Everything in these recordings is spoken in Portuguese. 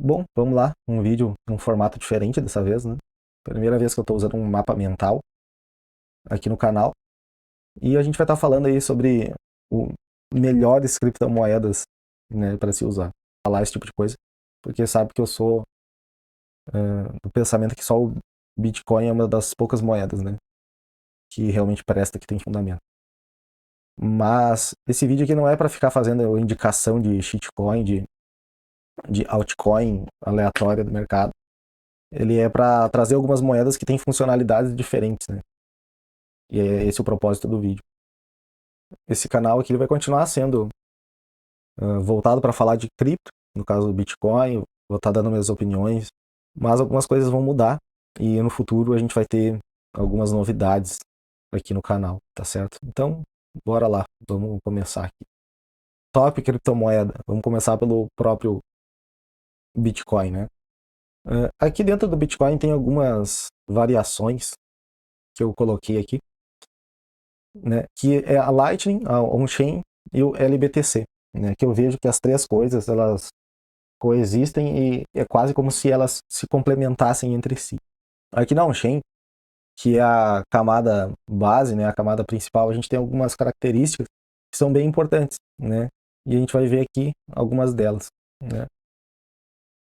Bom, vamos lá, um vídeo num formato diferente dessa vez, né? Primeira vez que eu estou usando um mapa mental aqui no canal. E a gente vai estar falando aí sobre o melhores criptomoedas, né, para se usar. Falar esse tipo de coisa, porque sabe que eu sou do pensamento que só o Bitcoin é uma das poucas moedas, né, que realmente presta, que tem fundamento. Mas esse vídeo aqui não é para ficar fazendo indicação de shitcoin, de altcoin aleatória do mercado. Ele é para trazer algumas moedas que têm funcionalidades diferentes, né? E é esse o propósito do vídeo. Esse canal aqui ele vai continuar sendo voltado para falar de cripto, no caso do Bitcoin, vou estar dando minhas opiniões, mas algumas coisas vão mudar e no futuro a gente vai ter algumas novidades aqui no canal, tá certo? Então, bora lá, vamos começar aqui. Top criptomoeda, vamos começar pelo próprio Bitcoin, né? Aqui dentro do Bitcoin tem algumas variações que eu coloquei aqui, né, que é a Lightning, a On-Chain e o LBTC, né, que eu vejo que as três coisas elas coexistem e é quase como se elas se complementassem entre si. Aqui na On-Chain, que é a camada base, né, a camada principal, a gente tem algumas características que são bem importantes, né, e a gente vai ver aqui algumas delas, né.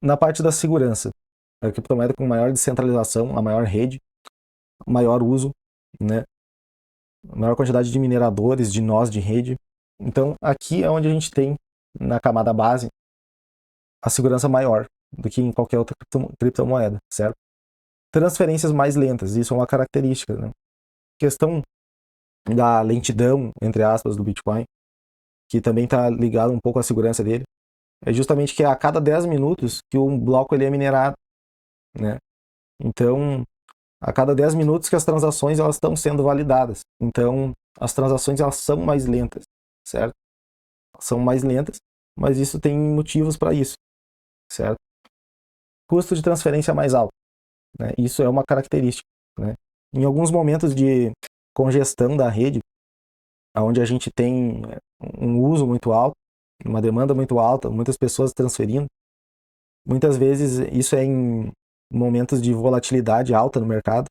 Na parte da segurança, a criptomoeda com maior descentralização, a maior rede, maior uso, né, maior quantidade de mineradores, de nós de rede. Então, aqui é onde a gente tem, na camada base, a segurança maior do que em qualquer outra criptomoeda, certo? Transferências mais lentas, isso é uma característica, né? Questão da lentidão, entre aspas, do Bitcoin, que também está ligado um pouco à segurança dele, é justamente que a cada 10 minutos que um bloco ele é minerado, né? Então, a cada 10 minutos que as transações elas estão sendo validadas. Então, as transações elas são mais lentas, certo? São mais lentas, mas isso tem motivos para isso, certo? Custo de transferência mais alto, né? Isso é uma característica, né? Em alguns momentos de congestão da rede, onde a gente tem um uso muito alto, uma demanda muito alta, muitas pessoas transferindo, muitas vezes isso é em momentos de volatilidade alta no mercado,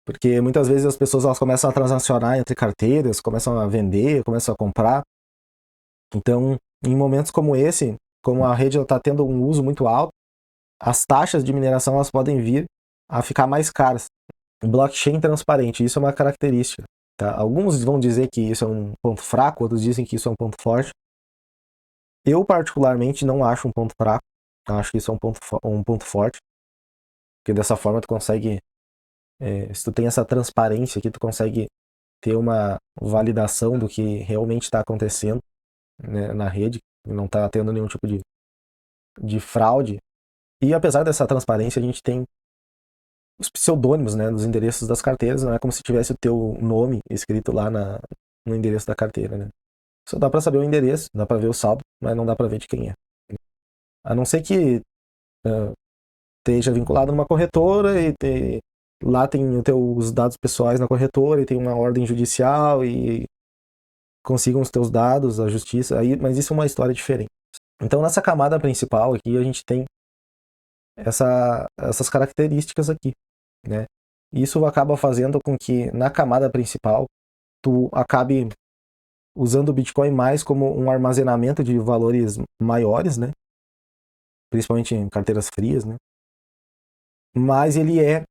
porque muitas vezes as pessoas elas começam a transacionar entre carteiras, começam a vender, começam a comprar. Então, em momentos como esse, como a rede está tendo um uso muito alto, as taxas de mineração elas podem vir a ficar mais caras. Blockchain transparente, isso é uma característica. Tá? Alguns vão dizer que isso é um ponto fraco, outros dizem que isso é um ponto forte. Eu, particularmente, não acho um ponto fraco. Acho que isso é um ponto forte. Porque dessa forma tu consegue, se tu tem essa transparência aqui, tu consegue ter uma validação do que realmente está acontecendo, né, na rede. Não está tendo nenhum tipo de fraude. E apesar dessa transparência, a gente tem os pseudônimos, né, dos endereços das carteiras. Não é como se tivesse o teu nome escrito lá no endereço da carteira, né? Só dá para saber o endereço, dá para ver o saldo, mas não dá para ver de quem é. A não ser que esteja vinculado numa corretora lá tem os dados pessoais na corretora e tem uma ordem judicial e consigam os teus dados, a justiça, aí, mas isso é uma história diferente. Então nessa camada principal aqui a gente tem essas características aqui, né? Isso acaba fazendo com que na camada principal tu acabe usando o Bitcoin mais como um armazenamento de valores maiores, né? Principalmente em carteiras frias, né? Mas ele é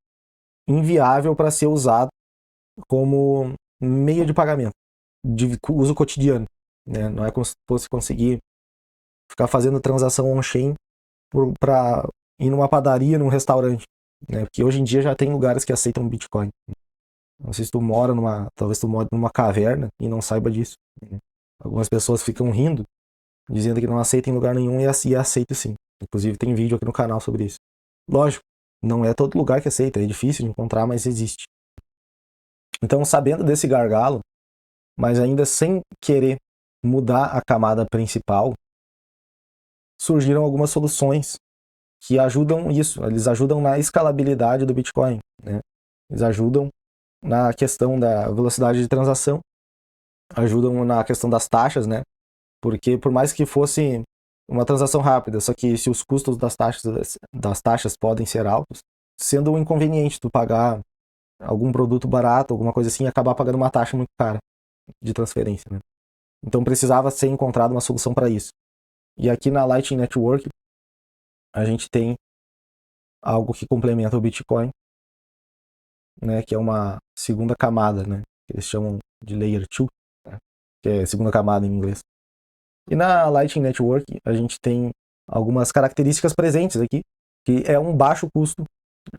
inviável para ser usado como meio de pagamento, de uso cotidiano, né? Não é como se fosse conseguir ficar fazendo transação on-chain para ir numa padaria, num restaurante, né? Porque hoje em dia já tem lugares que aceitam Bitcoin. Não sei se tu mora talvez tu mora numa caverna e não saiba disso, né? Algumas pessoas ficam rindo, dizendo que não aceita em lugar nenhum e aceita sim. Inclusive tem vídeo aqui no canal sobre isso. Lógico, não é todo lugar que aceita, é difícil de encontrar, mas existe. Então, sabendo desse gargalo, mas ainda sem querer mudar a camada principal, surgiram algumas soluções que ajudam isso, eles ajudam na escalabilidade do Bitcoin, né? Eles ajudam na questão da velocidade de transação, ajudam na questão das taxas, né? Porque por mais que fosse uma transação rápida, só que se os custos das taxas podem ser altos, sendo um inconveniente tu pagar algum produto barato, alguma coisa assim, e acabar pagando uma taxa muito cara de transferência, né? Então precisava ser encontrada uma solução para isso. E aqui na Lightning Network a gente tem algo que complementa o Bitcoin, né, que é uma segunda camada, né, que eles chamam de Layer 2, né, que é segunda camada em inglês. E na Lightning Network a gente tem algumas características presentes aqui, que é um baixo custo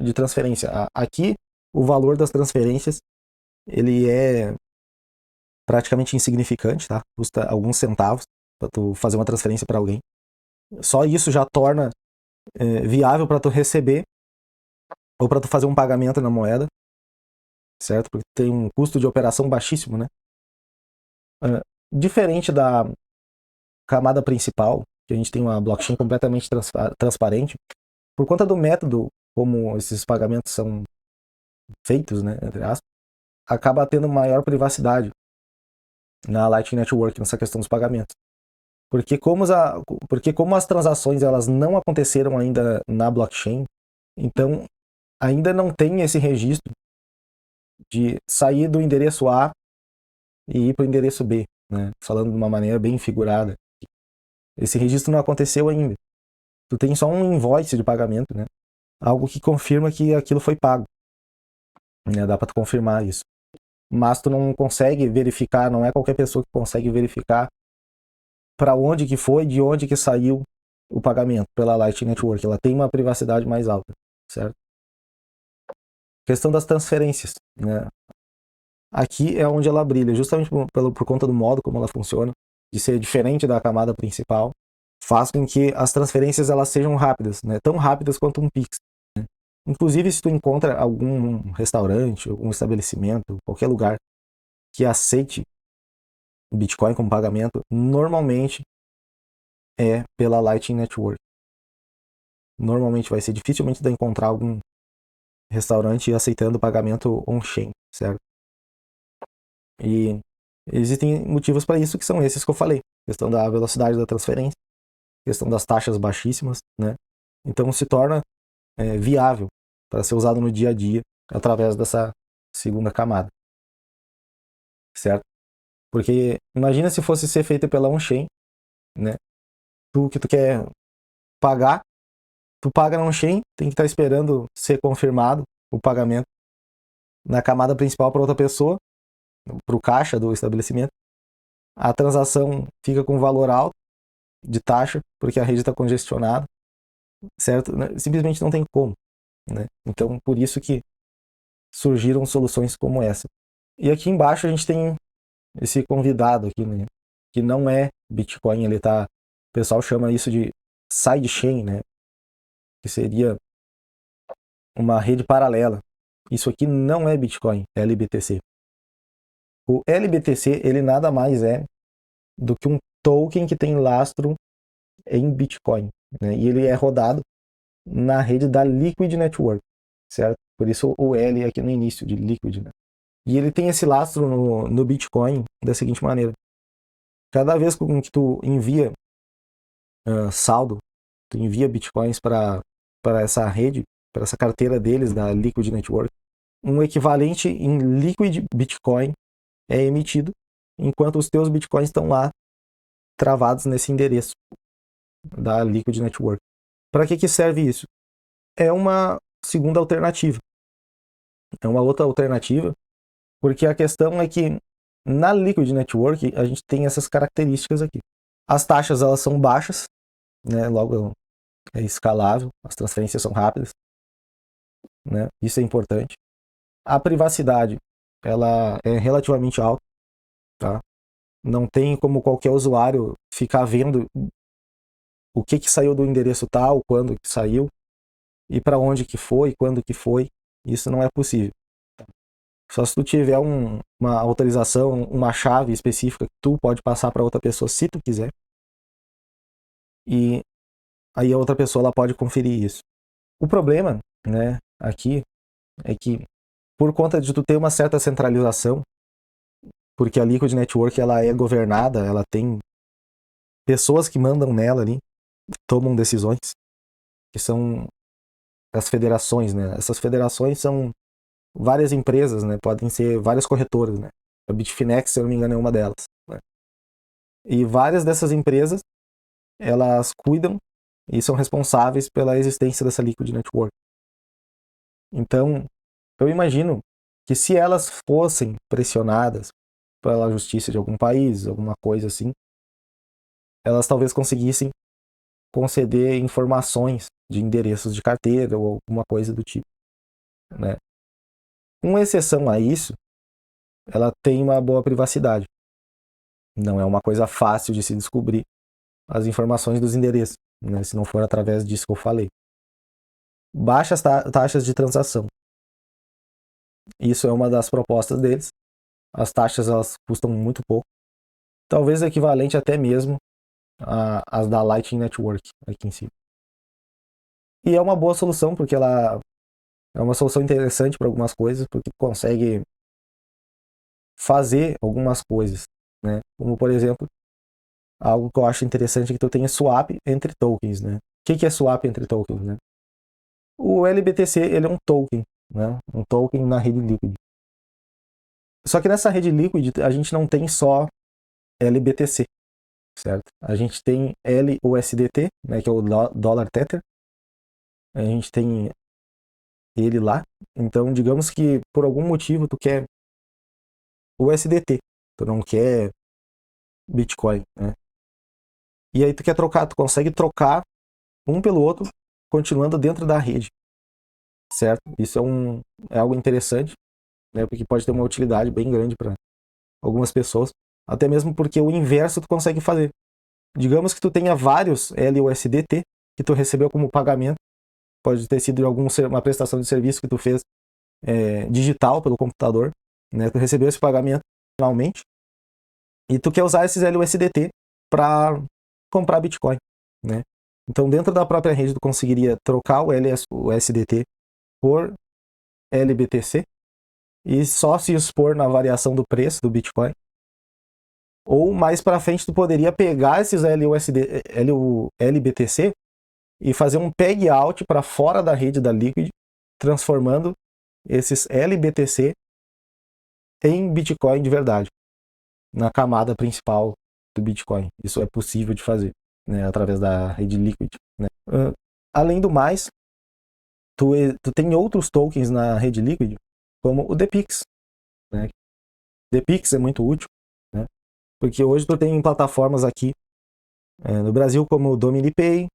de transferência. Aqui o valor das transferências ele é praticamente insignificante, tá? Custa alguns centavos para tu fazer uma transferência para alguém. Só isso já torna viável para tu receber ou para tu fazer um pagamento na moeda, certo? Porque tem um custo de operação baixíssimo, né? Diferente da camada principal, que a gente tem uma blockchain completamente transparente, por conta do método como esses pagamentos são feitos, né, entre aspas, acaba tendo maior privacidade na Lightning Network nessa questão dos pagamentos. Porque como as transações elas não aconteceram ainda na blockchain, então ainda não tem esse registro de sair do endereço A e ir para o endereço B, né? Falando de uma maneira bem figurada. Esse registro não aconteceu ainda. Tu tem só um invoice de pagamento, né? Algo que confirma que aquilo foi pago. Né? Dá para tu confirmar isso. Mas tu não consegue verificar, não é qualquer pessoa que consegue verificar para onde que foi, de onde que saiu o pagamento pela Lightning Network. Ela tem uma privacidade mais alta, certo? Questão das transferências, né? Aqui é onde ela brilha, justamente por conta do modo como ela funciona, de ser diferente da camada principal, faz com que as transferências elas sejam rápidas, né? Tão rápidas quanto um Pix. Né? Inclusive, se tu encontra algum restaurante, algum estabelecimento, qualquer lugar que aceite Bitcoin como pagamento, normalmente é pela Lightning Network. Normalmente vai ser dificilmente de encontrar algum restaurante aceitando pagamento on-chain, certo? E existem motivos para isso que são esses que eu falei. Questão da velocidade da transferência, questão das taxas baixíssimas, né? Então se torna viável para ser usado no dia a dia através dessa segunda camada, certo? Porque imagina se fosse ser feita pela on-chain, né? Tu quer pagar, tu paga na on-chain, tem que estar esperando ser confirmado o pagamento na camada principal para outra pessoa, para o caixa do estabelecimento. A transação fica com valor alto de taxa, porque a rede está congestionada, certo? Simplesmente não tem como, né? Então, por isso que surgiram soluções como essa. E aqui embaixo a gente tem esse convidado aqui, né? Que não é Bitcoin, o pessoal chama isso de sidechain, né? Que seria uma rede paralela. Isso aqui não é Bitcoin, é LBTC. O LBTC, ele nada mais é do que um token que tem lastro em Bitcoin, né? E ele é rodado na rede da Liquid Network, certo? Por isso o L aqui no início de Liquid, né? E ele tem esse lastro no Bitcoin da seguinte maneira: cada vez que tu envia saldo, tu envia Bitcoins para essa rede, para essa carteira deles da Liquid Network, um equivalente em Liquid Bitcoin é emitido, enquanto os teus Bitcoins estão lá travados nesse endereço da Liquid Network. Para que serve isso? É uma segunda alternativa. É uma outra alternativa, porque a questão é que na Liquid Network a gente tem essas características aqui. As taxas elas são baixas, né? Logo é escalável, as transferências são rápidas, né? Isso é importante. A privacidade ela é relativamente alta, tá? Não tem como qualquer usuário ficar vendo o que saiu do endereço tal, quando que saiu, e para onde que foi, quando que foi. Isso não é possível. Só se tu tiver uma autorização, uma chave específica que tu pode passar para outra pessoa se tu quiser. E aí a outra pessoa ela pode conferir isso. O problema, né, aqui é que por conta de tu ter uma certa centralização, porque a Liquid Network ela é governada, ela tem pessoas que mandam nela ali, tomam decisões, que são as federações, né? Essas federações são várias empresas, né? Podem ser várias corretoras, né? A Bitfinex, se eu não me engano, é uma delas, né? E várias dessas empresas, elas cuidam e são responsáveis pela existência dessa Liquid Network. Então, eu imagino que se elas fossem pressionadas pela justiça de algum país, alguma coisa assim, elas talvez conseguissem conceder informações de endereços de carteira ou alguma coisa do tipo, né? Com exceção a isso, ela tem uma boa privacidade. Não é uma coisa fácil de se descobrir as informações dos endereços, né? Se não for através disso que eu falei. Baixas taxas de transação. Isso é uma das propostas deles. As taxas elas custam muito pouco. Talvez equivalente até mesmo às da Lightning Network aqui em cima. E é uma boa solução, porque ela é uma solução interessante para algumas coisas, porque consegue fazer algumas coisas, né? Como, por exemplo, algo que eu acho interessante é que tu tenha swap entre tokens, né? O que é swap entre tokens, né? O LBTC, ele é um token, né? Um token na rede Liquid. Só que nessa rede Liquid, a gente não tem só LBTC, certo? A gente tem LUSDT, né, que é o Dollar Tether. A gente tem ele lá. Então, digamos que por algum motivo tu quer USDT, tu não quer Bitcoin, né? E aí tu quer trocar, tu consegue trocar um pelo outro, continuando dentro da rede, certo? Isso é algo interessante, né? Porque pode ter uma utilidade bem grande para algumas pessoas, até mesmo porque o inverso tu consegue fazer. Digamos que tu tenha vários LUSDT que tu recebeu como pagamento, pode ter sido uma prestação de serviço que tu fez digital pelo computador, né? Tu recebeu esse pagamento finalmente e tu quer usar esses LUSDT para comprar Bitcoin, né? Então, dentro da própria rede, tu conseguiria trocar o LUSDT por LBTC e só se expor na variação do preço do Bitcoin. Ou mais para frente, tu poderia pegar esses LBTC e fazer um peg out para fora da rede da Liquid, transformando esses LBTC em Bitcoin de verdade, na camada principal do Bitcoin. Isso é possível de fazer, né, através da rede Liquid, né? Além do mais, tu tem outros tokens na rede Liquid, como o DPix, né? DPix é muito útil, né? Porque hoje tu tem plataformas aqui no Brasil como o DominiPay,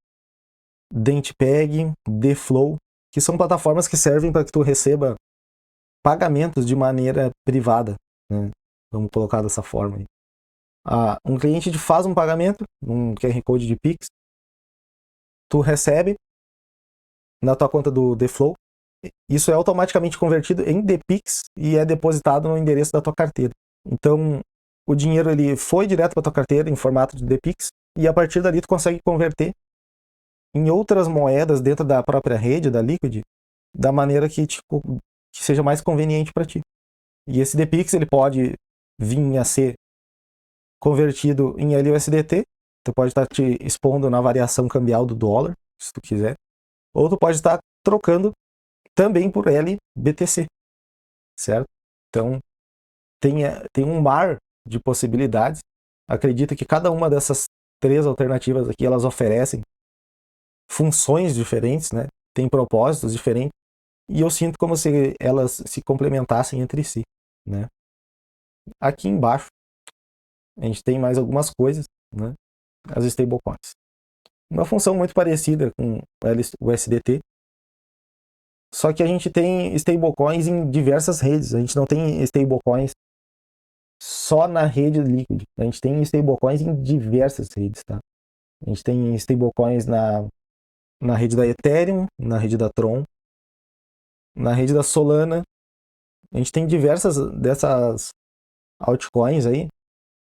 DentPeg, DFlow, que são plataformas que servem para que tu receba pagamentos de maneira privada, né? Vamos colocar dessa forma aí. Um cliente te faz um pagamento, um QR Code de Pix, tu recebe na tua conta do DFlow, isso é automaticamente convertido em DPix e é depositado no endereço da tua carteira. Então, o dinheiro ele foi direto para tua carteira em formato de DPix e a partir dali tu consegue converter em outras moedas dentro da própria rede da Liquid da maneira que seja mais conveniente para ti. E esse DPix ele pode vir a ser convertido em LUSDT, tu pode estar te expondo na variação cambial do dólar, se tu quiser, ou tu pode estar trocando também por LBTC, certo? Então, tem um mar de possibilidades. Acredito que cada uma dessas três alternativas aqui, elas oferecem funções diferentes, né? Tem propósitos diferentes, e eu sinto como se elas se complementassem entre si, né? Aqui embaixo, a gente tem mais algumas coisas, né? As stablecoins. Uma função muito parecida com o USDT, só que a gente tem stablecoins em diversas redes. A gente não tem stablecoins só na rede Liquid. A gente tem stablecoins em diversas redes, tá? A gente tem stablecoins na rede da Ethereum, na rede da Tron, na rede da Solana. A gente tem diversas dessas altcoins aí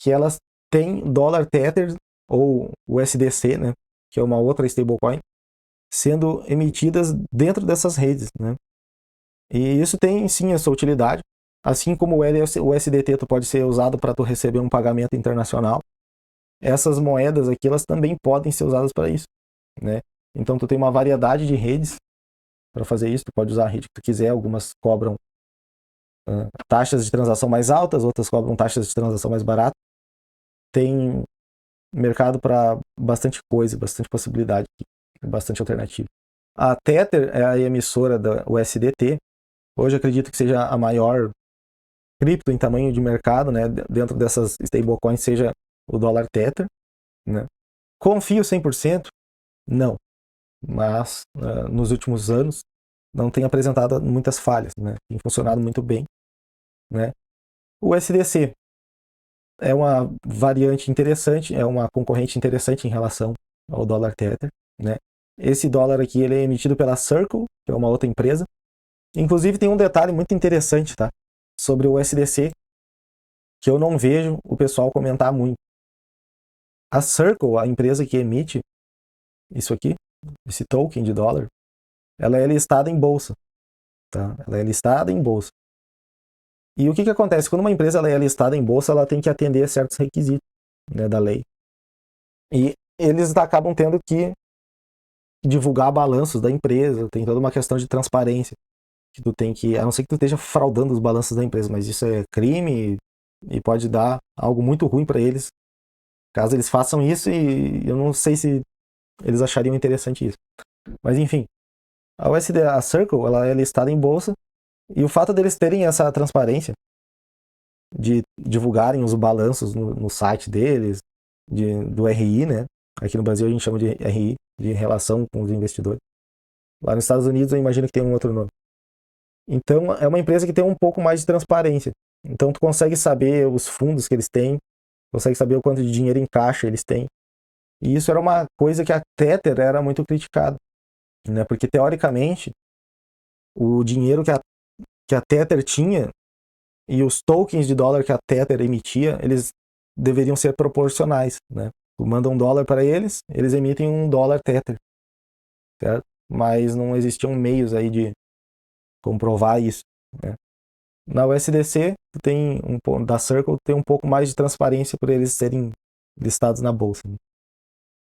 que elas têm dólar Tether ou USDC, né? Que é uma outra stablecoin, sendo emitidas dentro dessas redes, né? E isso tem sim a sua utilidade, assim como o USDT pode ser usado para tu receber um pagamento internacional. Essas moedas aqui elas também podem ser usadas para isso. né? Então tu tem uma variedade de redes para fazer isso, tu pode usar a rede que tu quiser, algumas cobram taxas de transação mais altas, outras cobram taxas de transação mais baratas. Tem mercado para bastante coisa, bastante possibilidade, bastante alternativa. A Tether é a emissora da USDT. Hoje eu acredito que seja a maior cripto em tamanho de mercado, né? Dentro dessas stablecoins seja o dólar Tether, né? Confio 100%? Não. Mas nos últimos anos não tem apresentado muitas falhas, né? Tem funcionado muito bem, né? O USDC é uma variante interessante, é uma concorrente interessante em relação ao dólar Tether, né? Esse dólar aqui ele é emitido pela Circle, que é uma outra empresa. Inclusive tem um detalhe muito interessante, tá? Sobre o USDC, que eu não vejo o pessoal comentar muito. A Circle, a empresa que emite isso aqui, esse token de dólar, ela é listada em bolsa, tá? Ela é listada em bolsa. E o que acontece? Quando uma empresa ela é listada em bolsa, ela tem que atender a certos requisitos, né, da lei. E eles acabam tendo que divulgar balanços da empresa, tem toda uma questão de transparência, que tu tem que, a não ser que tu esteja fraudando os balanços da empresa, mas isso é crime e pode dar algo muito ruim para eles, caso eles façam isso, e eu não sei se eles achariam interessante isso. Mas enfim, a USD, a Circle, ela é listada em bolsa, e o fato deles terem essa transparência, de divulgarem os balanços no site deles, do RI, né? Aqui no Brasil a gente chama de RI, de relação com os investidores. Lá nos Estados Unidos eu imagino que tem um outro nome. Então é uma empresa que tem um pouco mais de transparência. Então tu consegue saber os fundos que eles têm, consegue saber o quanto de dinheiro em caixa eles têm. E isso era uma coisa que a Tether era muito criticada, né? Porque teoricamente o dinheiro que a Tether tinha e os tokens de dólar que a Tether emitia, eles deveriam ser proporcionais, né? Tu manda $1 para eles, eles emitem $1 Tether, certo? Mas não existiam meios aí de comprovar isso, né? Na USDC, tu tem da Circle, tem um pouco mais de transparência por eles serem listados na bolsa, né?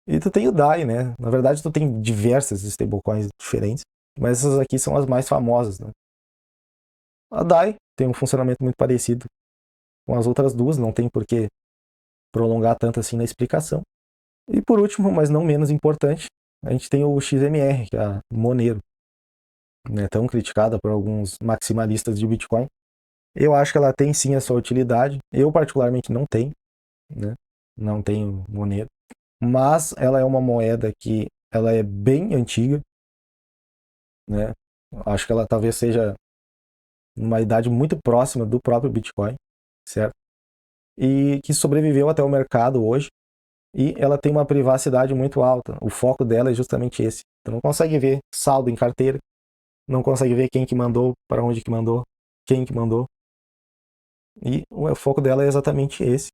E tu tem o DAI, né? Na verdade, tu tem diversas stablecoins diferentes, mas essas aqui são as mais famosas, né? A DAI tem um funcionamento muito parecido com as outras duas, não tem por que prolongar tanto assim na explicação. E por último, mas não menos importante, a gente tem o XMR, que é a Monero, né, tão criticada por alguns maximalistas de Bitcoin. Eu acho que ela tem sim a sua utilidade. Eu particularmente não tenho, né? Não tenho Monero, mas ela é uma moeda que ela é bem antiga, né? Acho que ela talvez seja uma idade muito próxima do próprio Bitcoin, certo? E que sobreviveu até o mercado hoje. E ela tem uma privacidade muito alta. O foco dela é justamente esse. Tu não consegue ver saldo em carteira, não consegue ver quem que mandou, para onde que mandou, quem que mandou. E o foco dela é exatamente esse.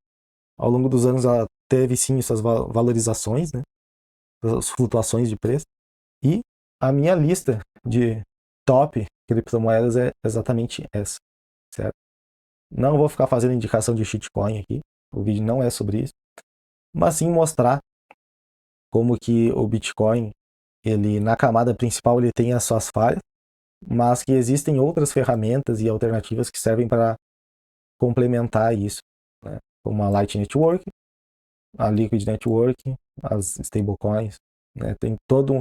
Ao longo dos anos ela teve sim suas valorizações, né? As flutuações de preço. E a minha lista de top criptomoedas é exatamente essa, certo? Não vou ficar fazendo indicação de shitcoin aqui. O vídeo não é sobre isso. Mas sim mostrar como que o Bitcoin, ele na camada principal ele tem as suas falhas, mas que existem outras ferramentas e alternativas que servem para complementar isso, né? Como a Light Network, a Liquid Network, as stablecoins, né? Tem todo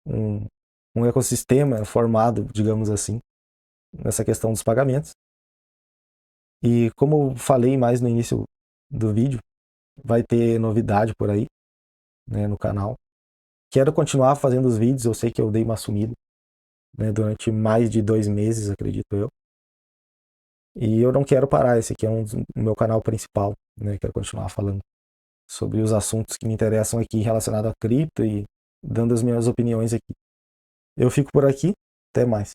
um ecossistema formado, digamos assim, nessa questão dos pagamentos. E como eu falei mais no início do vídeo, vai ter novidade por aí, né, no canal. Quero continuar fazendo os vídeos, eu sei que eu dei uma sumida, né, durante mais de 2 meses, acredito eu. E eu não quero parar, esse aqui é o meu canal principal, né? Quero continuar falando sobre os assuntos que me interessam aqui relacionados a cripto e dando as minhas opiniões aqui. Eu fico por aqui, até mais.